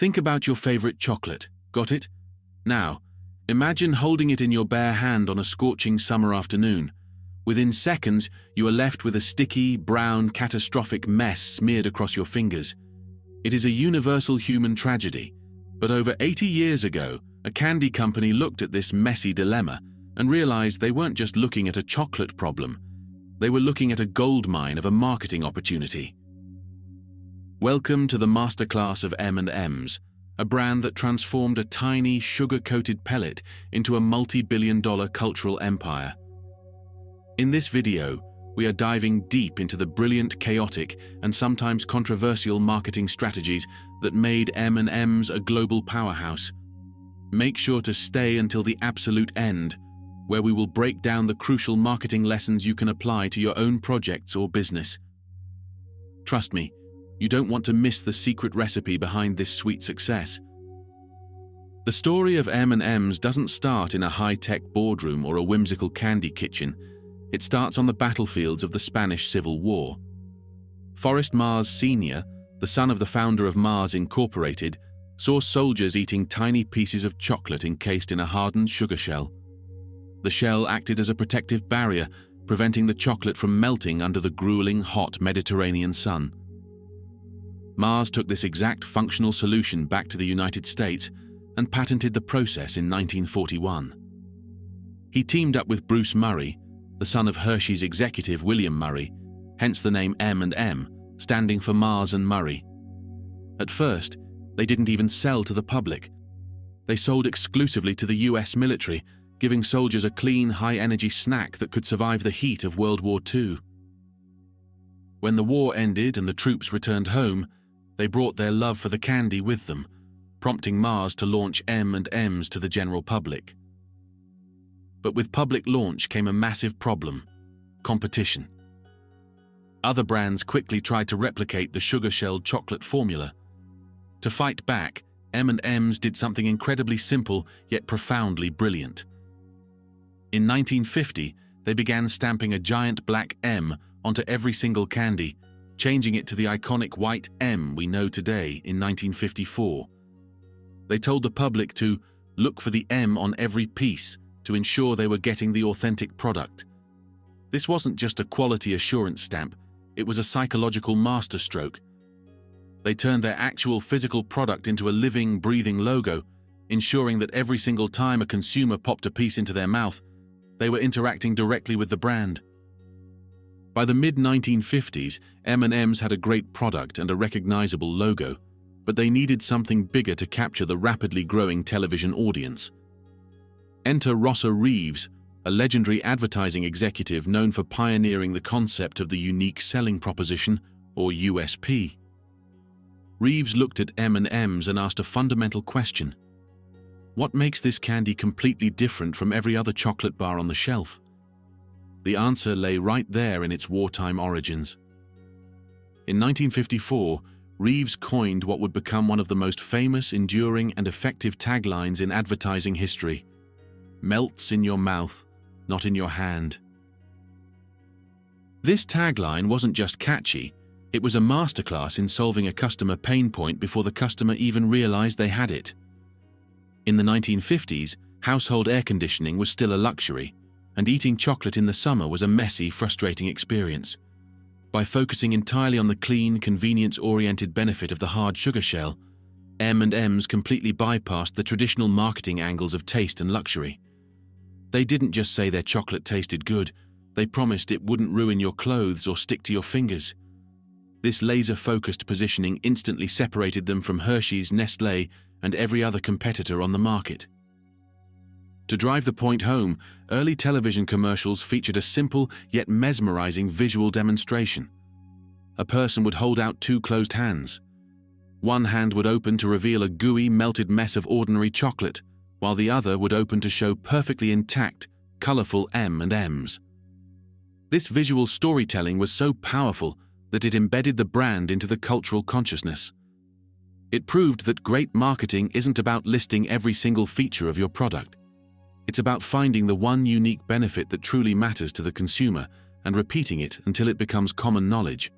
Think about your favorite chocolate. Got it? Now, imagine holding it in your bare hand on a scorching summer afternoon. Within seconds, you are left with a sticky, brown, catastrophic mess smeared across your fingers. It is a universal human tragedy, but over 80 years ago, a candy company looked at this messy dilemma and realized they weren't just looking at a chocolate problem. They were looking at a goldmine of a marketing opportunity. Welcome to the masterclass of M&Ms, a brand that transformed a tiny, sugar-coated pellet into a multi-billion-dollar cultural empire. In this video, we are diving deep into the brilliant, chaotic, and sometimes controversial marketing strategies that made M&Ms a global powerhouse. Make sure to stay until the absolute end, where we will break down the crucial marketing lessons you can apply to your own projects or business. Trust me, you don't want to miss the secret recipe behind this sweet success. The story of M&Ms doesn't start in a high-tech boardroom or a whimsical candy kitchen. It starts on the battlefields of the Spanish Civil War. Forrest Mars Sr., the son of the founder of Mars Incorporated, saw soldiers eating tiny pieces of chocolate encased in a hardened sugar shell. The shell acted as a protective barrier, preventing the chocolate from melting under the grueling, hot Mediterranean sun. Mars took this exact functional solution back to the United States and patented the process in 1941. He teamed up with Bruce Murray, the son of Hershey's executive William Murray, hence the name M&M, standing for Mars and Murray. At first, they didn't even sell to the public. They sold exclusively to the US military, giving soldiers a clean, high-energy snack that could survive the heat of World War II. When the war ended and the troops returned home, they brought their love for the candy with them, prompting Mars to launch M&Ms to the general public. But with public launch came a massive problem: competition. Other brands quickly tried to replicate the sugar-shelled chocolate formula. To fight back, M&Ms did something incredibly simple yet profoundly brilliant. In 1950, they began stamping a giant black M onto every single candy, changing it to the iconic white M we know today in 1954. They told the public to look for the M on every piece to ensure they were getting the authentic product. This wasn't just a quality assurance stamp, it was a psychological masterstroke. They turned their actual physical product into a living, breathing logo, ensuring that every single time a consumer popped a piece into their mouth, they were interacting directly with the brand. By the mid-1950s, M&Ms had a great product and a recognizable logo, but they needed something bigger to capture the rapidly growing television audience. Enter Rossa Reeves, a legendary advertising executive known for pioneering the concept of the unique selling proposition, or USP. Reeves looked at M&Ms and asked a fundamental question: what makes this candy completely different from every other chocolate bar on the shelf? The answer lay right there in its wartime origins. In 1954, Reeves coined what would become one of the most famous, enduring, and effective taglines in advertising history: "Melts in your mouth, not in your hand." This tagline wasn't just catchy, it was a masterclass in solving a customer pain point before the customer even realized they had it. In the 1950s, household air conditioning was still a luxury, and eating chocolate in the summer was a messy, frustrating experience. By focusing entirely on the clean, convenience-oriented benefit of the hard sugar shell, M&Ms completely bypassed the traditional marketing angles of taste and luxury. They didn't just say their chocolate tasted good, they promised it wouldn't ruin your clothes or stick to your fingers. This laser-focused positioning instantly separated them from Hershey's, Nestlé, and every other competitor on the market. To drive the point home, early television commercials featured a simple yet mesmerizing visual demonstration. A person would hold out two closed hands. One hand would open to reveal a gooey, melted mess of ordinary chocolate, while the other would open to show perfectly intact, colorful M&Ms. This visual storytelling was so powerful that it embedded the brand into the cultural consciousness. It proved that great marketing isn't about listing every single feature of your product. It's about finding the one unique benefit that truly matters to the consumer and repeating it until it becomes common knowledge.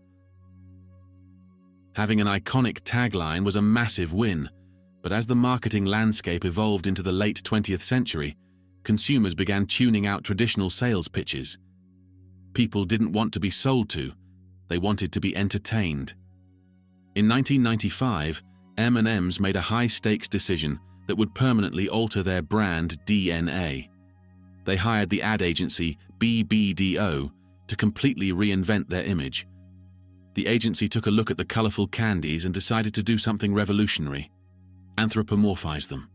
Having an iconic tagline was a massive win, But as the marketing landscape evolved into the late 20th century, consumers began tuning out traditional sales pitches. People didn't want to be sold to, they wanted to be entertained. In 1995, M&M's made a high-stakes decision that would permanently alter their brand DNA. They hired the ad agency BBDO to completely reinvent their image. The agency took a look at the colourful candies and decided to do something revolutionary: anthropomorphize them.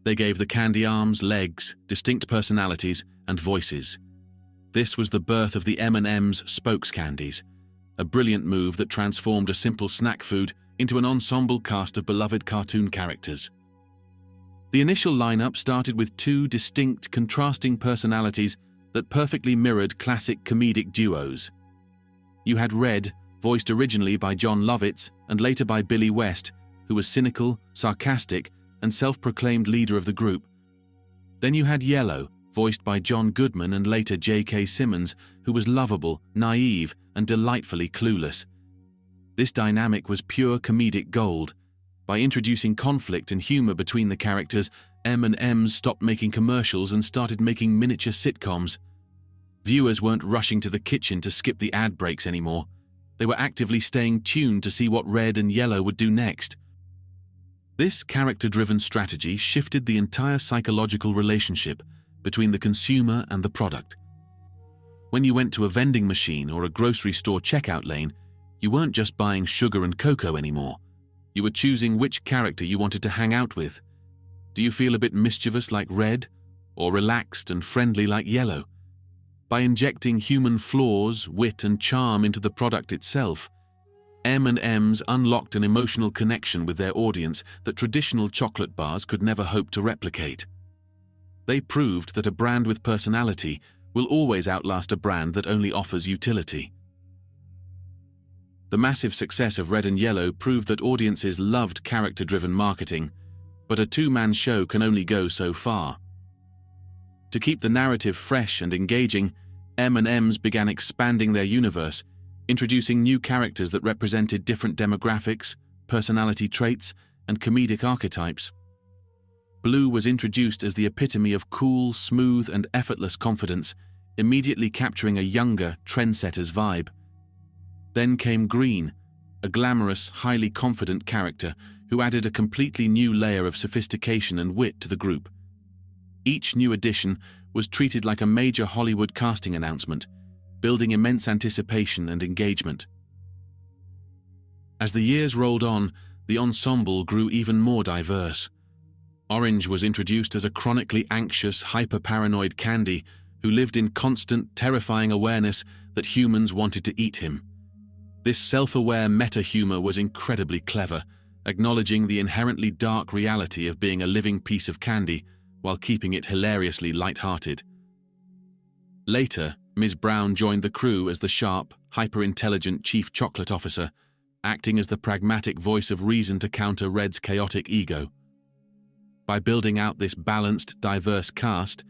They gave the candy arms, legs, distinct personalities, and voices. This was the birth of the M&M's Spokescandies, a brilliant move that transformed a simple snack food into an ensemble cast of beloved cartoon characters. The initial lineup started with two distinct, contrasting personalities that perfectly mirrored classic comedic duos. You had Red, voiced originally by Jon Lovitz and later by Billy West, who was cynical, sarcastic, and self-proclaimed leader of the group. Then you had Yellow, voiced by John Goodman and later J.K. Simmons, who was lovable, naive, and delightfully clueless. This dynamic was pure comedic gold. By introducing conflict and humor between the characters, M&M's stopped making commercials and started making miniature sitcoms. Viewers weren't rushing to the kitchen to skip the ad breaks anymore. They were actively staying tuned to see what Red and Yellow would do next. This character-driven strategy shifted the entire psychological relationship between the consumer and the product. When you went to a vending machine or a grocery store checkout lane, you weren't just buying sugar and cocoa anymore. You were choosing which character you wanted to hang out with. Do you feel a bit mischievous like Red, or relaxed and friendly like Yellow? By injecting human flaws, wit, and charm into the product itself, M&M's unlocked an emotional connection with their audience that traditional chocolate bars could never hope to replicate. They proved that a brand with personality will always outlast a brand that only offers utility. The massive success of Red and Yellow proved that audiences loved character-driven marketing, but a two-man show can only go so far. To keep the narrative fresh and engaging, M&M's began expanding their universe, introducing new characters that represented different demographics, personality traits, and comedic archetypes. Blue was introduced as the epitome of cool, smooth, and effortless confidence, immediately capturing a younger, trendsetter's vibe. Then came Green, a glamorous, highly confident character who added a completely new layer of sophistication and wit to the group. Each new addition was treated like a major Hollywood casting announcement, building immense anticipation and engagement. As the years rolled on, the ensemble grew even more diverse. Orange was introduced as a chronically anxious, hyper-paranoid candy who lived in constant, terrifying awareness that humans wanted to eat him. This self-aware meta-humor was incredibly clever, acknowledging the inherently dark reality of being a living piece of candy while keeping it hilariously light-hearted. Later, Ms. Brown joined the crew as the sharp, hyper-intelligent chief chocolate officer, acting as the pragmatic voice of reason to counter Red's chaotic ego. By building out this balanced, diverse cast,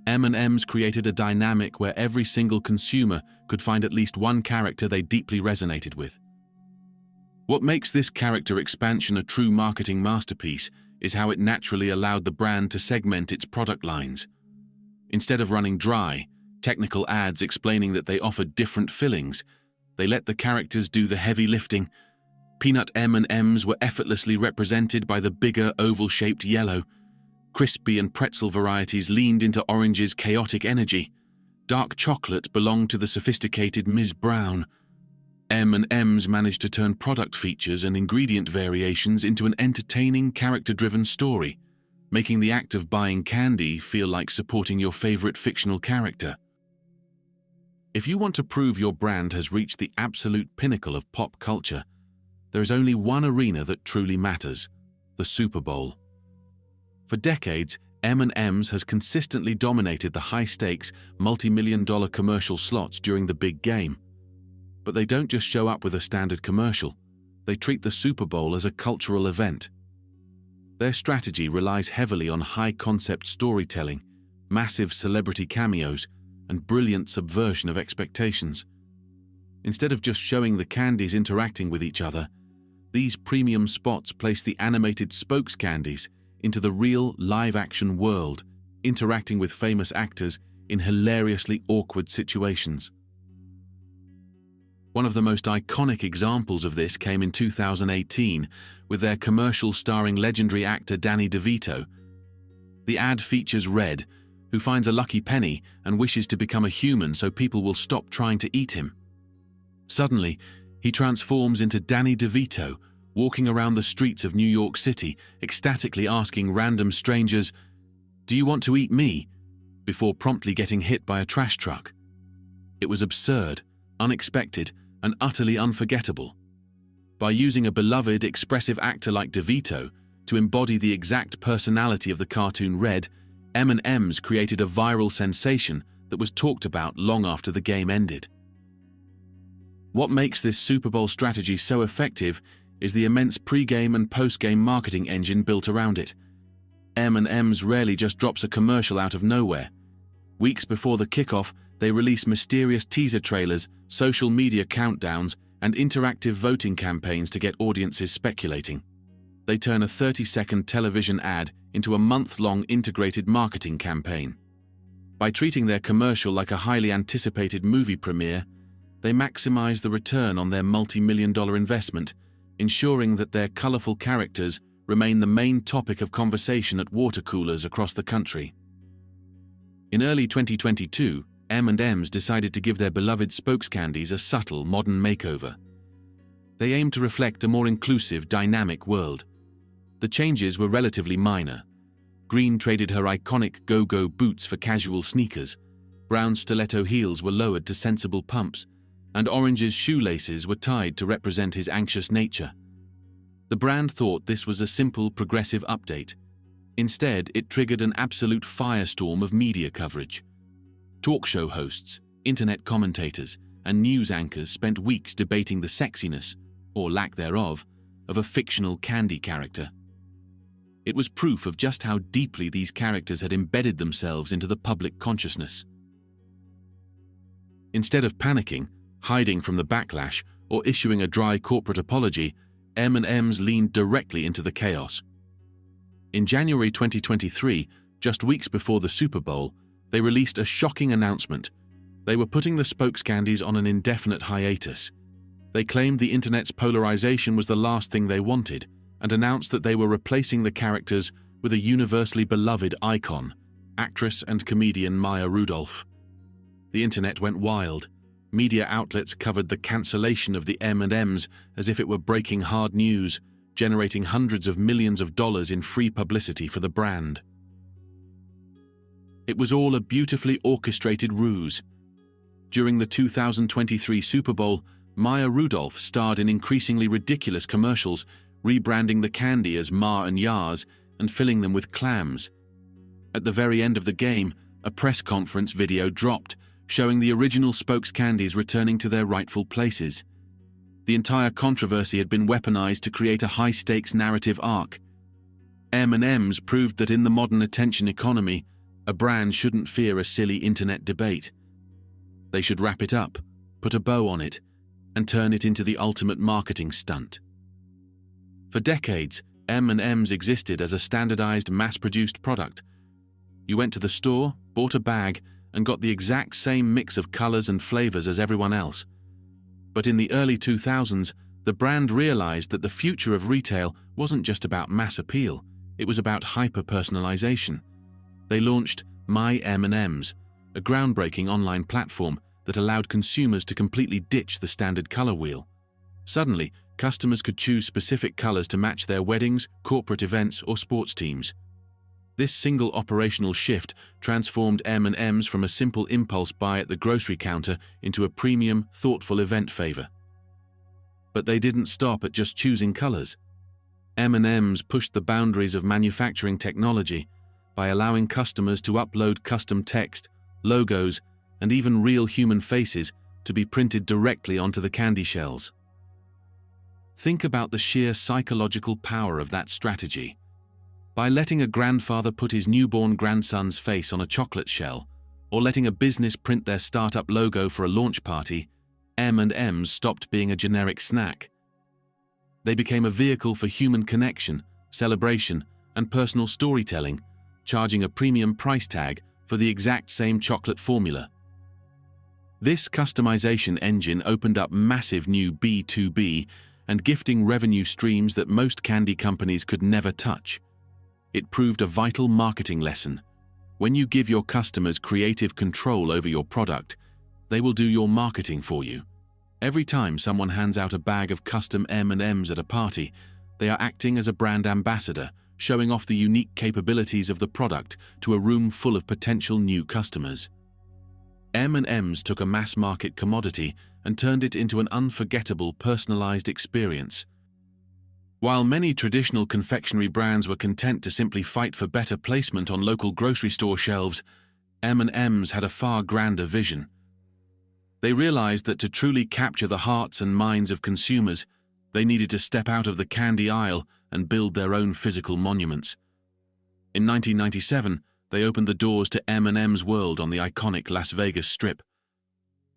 M&M's created a dynamic where every single consumer could find at least one character they deeply resonated with. What makes this character expansion a true marketing masterpiece is how it naturally allowed the brand to segment its product lines. Instead of running dry, technical ads explaining that they offered different fillings, they let the characters do the heavy lifting. Peanut M&Ms were effortlessly represented by the bigger, oval-shaped Yellow. Crispy and pretzel varieties leaned into Orange's chaotic energy. Dark chocolate belonged to the sophisticated Ms. Brown. M&M's managed to turn product features and ingredient variations into an entertaining, character-driven story, making the act of buying candy feel like supporting your favorite fictional character. If you want to prove your brand has reached the absolute pinnacle of pop culture, there is only one arena that truly matters: the Super Bowl. For decades, M&M's has consistently dominated the high-stakes, multi-million-dollar commercial slots during the big game. But they don't just show up with a standard commercial. They treat the Super Bowl as a cultural event. Their strategy relies heavily on high-concept storytelling, massive celebrity cameos, and brilliant subversion of expectations. Instead of just showing the candies interacting with each other, These premium spots place the animated Spokescandies into the real live-action world, interacting with famous actors in hilariously awkward situations. One of the most iconic examples of this came in 2018 with their commercial starring legendary actor Danny DeVito. The ad features Red, who finds a lucky penny and wishes to become a human so people will stop trying to eat him. Suddenly, he transforms into Danny DeVito, walking around the streets of New York City, ecstatically asking random strangers, "Do you want to eat me?" before promptly getting hit by a trash truck. It was absurd, unexpected, and utterly unforgettable. By using a beloved, expressive actor like DeVito to embody the exact personality of the cartoon Red, M&Ms created a viral sensation that was talked about long after the game ended. What makes this Super Bowl strategy so effective is the immense pre-game and post-game marketing engine built around it. M&Ms rarely just drops a commercial out of nowhere. Weeks before the kickoff, they release mysterious teaser trailers, social media countdowns, and interactive voting campaigns to get audiences speculating. They turn a 30-second television ad into a month-long integrated marketing campaign. By treating their commercial like a highly anticipated movie premiere, they maximize the return on their multi-million-dollar investment, ensuring that their colorful characters remain the main topic of conversation at water coolers across the country. In early 2022, M&Ms decided to give their beloved Spokescandies a subtle, modern makeover. They aimed to reflect a more inclusive, dynamic world. The changes were relatively minor. Green traded her iconic go-go boots for casual sneakers, Brown's stiletto heels were lowered to sensible pumps, and Orange's shoelaces were tied to represent his anxious nature. The brand thought this was a simple, progressive update. Instead, it triggered an absolute firestorm of media coverage. Talk show hosts, internet commentators, and news anchors spent weeks debating the sexiness, or lack thereof, of a fictional candy character. It was proof of just how deeply these characters had embedded themselves into the public consciousness. Instead of panicking, hiding from the backlash, or issuing a dry corporate apology, M&Ms leaned directly into the chaos. In January 2023, just weeks before the Super Bowl, they released a shocking announcement. They were putting the Spokescandies on an indefinite hiatus. They claimed the internet's polarization was the last thing they wanted, and announced that they were replacing the characters with a universally beloved icon, actress and comedian Maya Rudolph. The internet went wild. Media outlets covered the cancellation of the M&Ms as if it were breaking hard news, generating hundreds of millions of dollars in free publicity for the brand. It was all a beautifully orchestrated ruse. During the 2023 Super Bowl, Maya Rudolph starred in increasingly ridiculous commercials, rebranding the candy as Ma and Yars and filling them with clams. At the very end of the game, a press conference video dropped, showing the original Spokescandies returning to their rightful places. The entire controversy had been weaponized to create a high-stakes narrative arc. M&Ms proved that in the modern attention economy, a brand shouldn't fear a silly internet debate. They should wrap it up, put a bow on it, and turn it into the ultimate marketing stunt. For decades, M&Ms existed as a standardized, mass-produced product. You went to the store, bought a bag, and got the exact same mix of colors and flavors as everyone else. But in the early 2000s, the brand realized that the future of retail wasn't just about mass appeal, it was about hyper-personalization. They launched My M&Ms, a groundbreaking online platform that allowed consumers to completely ditch the standard color wheel. Suddenly, customers could choose specific colors to match their weddings, corporate events, or sports teams. This single operational shift transformed M&Ms from a simple impulse buy at the grocery counter into a premium, thoughtful event favor. But they didn't stop at just choosing colors. M&Ms pushed the boundaries of manufacturing technology by allowing customers to upload custom text, logos, and even real human faces to be printed directly onto the candy shells. Think about the sheer psychological power of that strategy. By letting a grandfather put his newborn grandson's face on a chocolate shell, or letting a business print their startup logo for a launch party, M&Ms stopped being a generic snack. They became a vehicle for human connection, celebration, and personal storytelling, charging a premium price tag for the exact same chocolate formula. This customization engine opened up massive new B2B and gifting revenue streams that most candy companies could never touch. It proved a vital marketing lesson. When you give your customers creative control over your product, they will do your marketing for you. Every time someone hands out a bag of custom M&Ms at a party, they are acting as a brand ambassador, showing off the unique capabilities of the product to a room full of potential new customers. M&Ms took a mass-market commodity and turned it into an unforgettable, personalized experience. While many traditional confectionery brands were content to simply fight for better placement on local grocery store shelves, M&Ms had a far grander vision. They realized that to truly capture the hearts and minds of consumers, they needed to step out of the candy aisle and build their own physical monuments. In 1997, they opened the doors to M&M's World on the iconic Las Vegas Strip.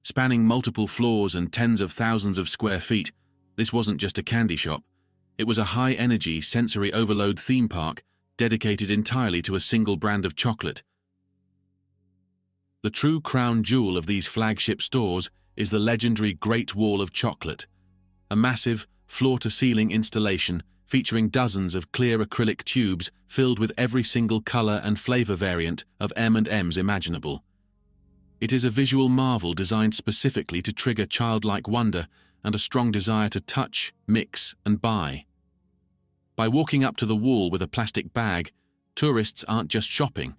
Spanning multiple floors and tens of thousands of square feet, this wasn't just a candy shop. It was a high-energy, sensory overload theme park dedicated entirely to a single brand of chocolate. The true crown jewel of these flagship stores is the legendary Great Wall of Chocolate, a massive, floor-to-ceiling installation featuring dozens of clear acrylic tubes filled with every single color and flavor variant of M&Ms imaginable. It is a visual marvel designed specifically to trigger childlike wonder and a strong desire to touch, mix, and buy. By walking up to the wall with a plastic bag, tourists aren't just shopping.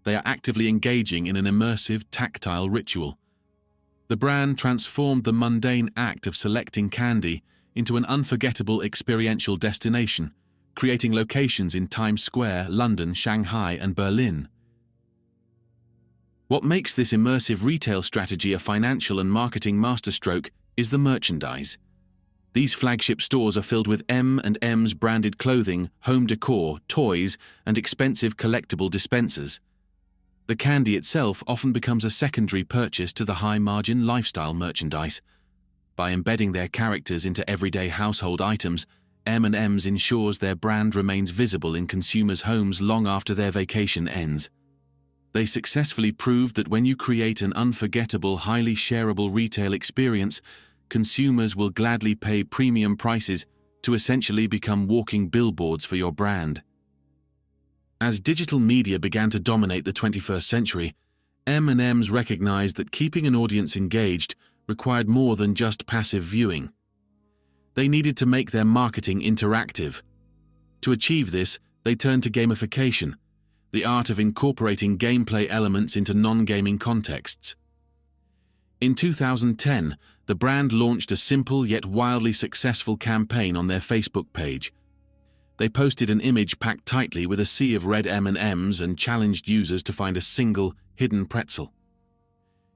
They are actively engaging in an immersive, tactile ritual. The brand transformed the mundane act of selecting candy into an unforgettable experiential destination, creating locations in Times Square, London, Shanghai, and Berlin. What makes this immersive retail strategy a financial and marketing masterstroke is the merchandise. These flagship stores are filled with M&M's branded clothing, home decor, toys, and expensive collectible dispensers. The candy itself often becomes a secondary purchase to the high-margin lifestyle merchandise. By embedding their characters into everyday household items, M&M's ensures their brand remains visible in consumers' homes long after their vacation ends. They successfully proved that when you create an unforgettable, highly shareable retail experience, consumers will gladly pay premium prices to essentially become walking billboards for your brand. As digital media began to dominate the 21st century, M&M's recognized that keeping an audience engaged required more than just passive viewing. They needed to make their marketing interactive. To achieve this, they turned to gamification, the art of incorporating gameplay elements into non-gaming contexts. In 2010, the brand launched a simple yet wildly successful campaign on their Facebook page. They posted an image packed tightly with a sea of red M&Ms and challenged users to find a single, hidden pretzel.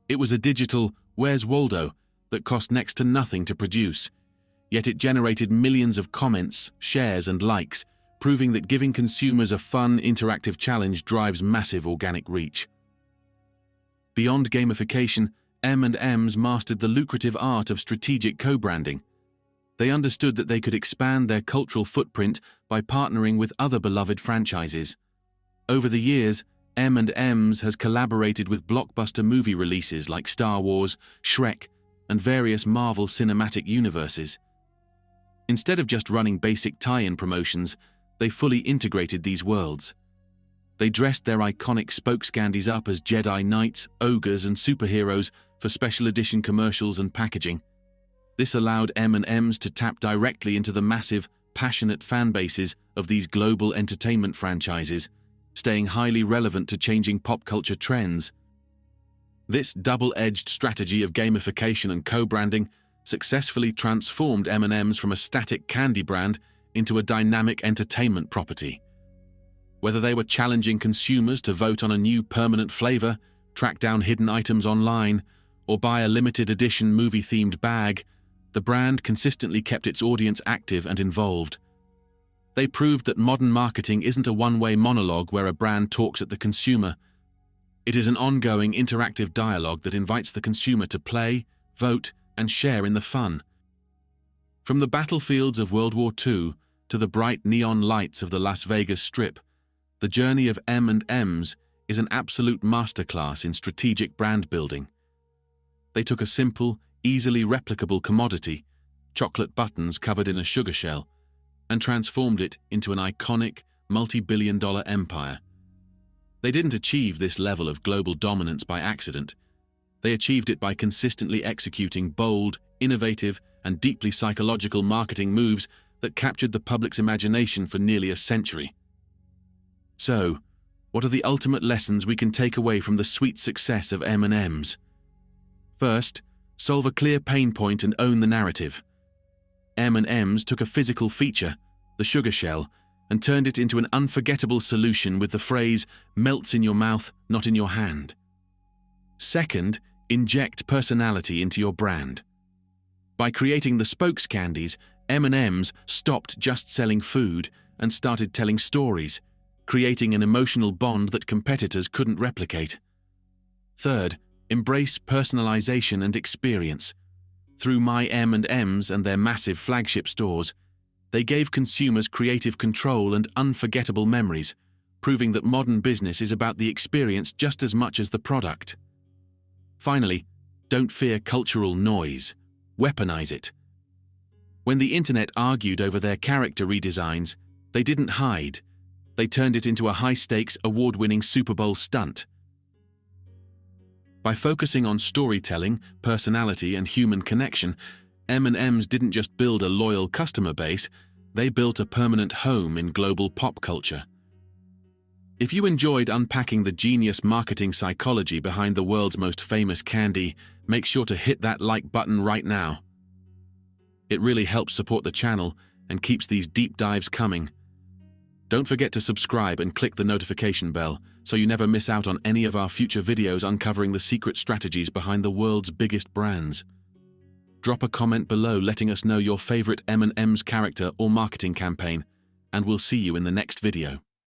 It was a digital "Where's Waldo" that cost next to nothing to produce, yet it generated millions of comments, shares, and likes, proving that giving consumers a fun, interactive challenge drives massive organic reach. Beyond gamification, M&M's mastered the lucrative art of strategic co-branding. They understood that they could expand their cultural footprint by partnering with other beloved franchises. Over the years, M&M's has collaborated with blockbuster movie releases like Star Wars, Shrek, and various Marvel Cinematic Universes. Instead of just running basic tie-in promotions, they fully integrated these worlds. They dressed their iconic Spokescandies up as Jedi Knights, ogres, and superheroes for special edition commercials and packaging. This allowed M&M's to tap directly into the massive, passionate fan bases of these global entertainment franchises, staying highly relevant to changing pop culture trends. This double-edged strategy of gamification and co-branding successfully transformed M&M's from a static candy brand into a dynamic entertainment property. Whether they were challenging consumers to vote on a new permanent flavor, track down hidden items online, or buy a limited edition movie-themed bag, the brand consistently kept its audience active and involved. They proved that modern marketing isn't a one-way monologue where a brand talks at the consumer. It is an ongoing, interactive dialogue that invites the consumer to play, vote, and share in the fun. From the battlefields of World War II to the bright neon lights of the Las Vegas Strip, the journey of M&Ms is an absolute masterclass in strategic brand building. They took a simple, easily replicable commodity, chocolate buttons covered in a sugar shell, and transformed it into an iconic, multi-billion-dollar empire. They didn't achieve this level of global dominance by accident. They achieved it by consistently executing bold, innovative, and deeply psychological marketing moves that captured the public's imagination for nearly a century. So, what are the ultimate lessons we can take away from the sweet success of M&Ms? First, solve a clear pain point and own the narrative. M&Ms took a physical feature, the sugar shell, and turned it into an unforgettable solution with the phrase, "melts in your mouth, not in your hand." Second, inject personality into your brand. By creating the Spokescandies, M&Ms stopped just selling food and started telling stories, creating an emotional bond that competitors couldn't replicate. Third, embrace personalization and experience. Through My M&Ms and their massive flagship stores, they gave consumers creative control and unforgettable memories, proving that modern business is about the experience just as much as the product. Finally, don't fear cultural noise. Weaponize it. When the internet argued over their character redesigns, they didn't hide. They turned it into a high-stakes, award-winning Super Bowl stunt. By focusing on storytelling, personality, and human connection, M&Ms didn't just build a loyal customer base, they built a permanent home in global pop culture. If you enjoyed unpacking the genius marketing psychology behind the world's most famous candy, make sure to hit that like button right now. It really helps support the channel and keeps these deep dives coming. Don't forget to subscribe and click the notification bell so you never miss out on any of our future videos uncovering the secret strategies behind the world's biggest brands. Drop a comment below letting us know your favorite M&Ms character or marketing campaign, and we'll see you in the next video.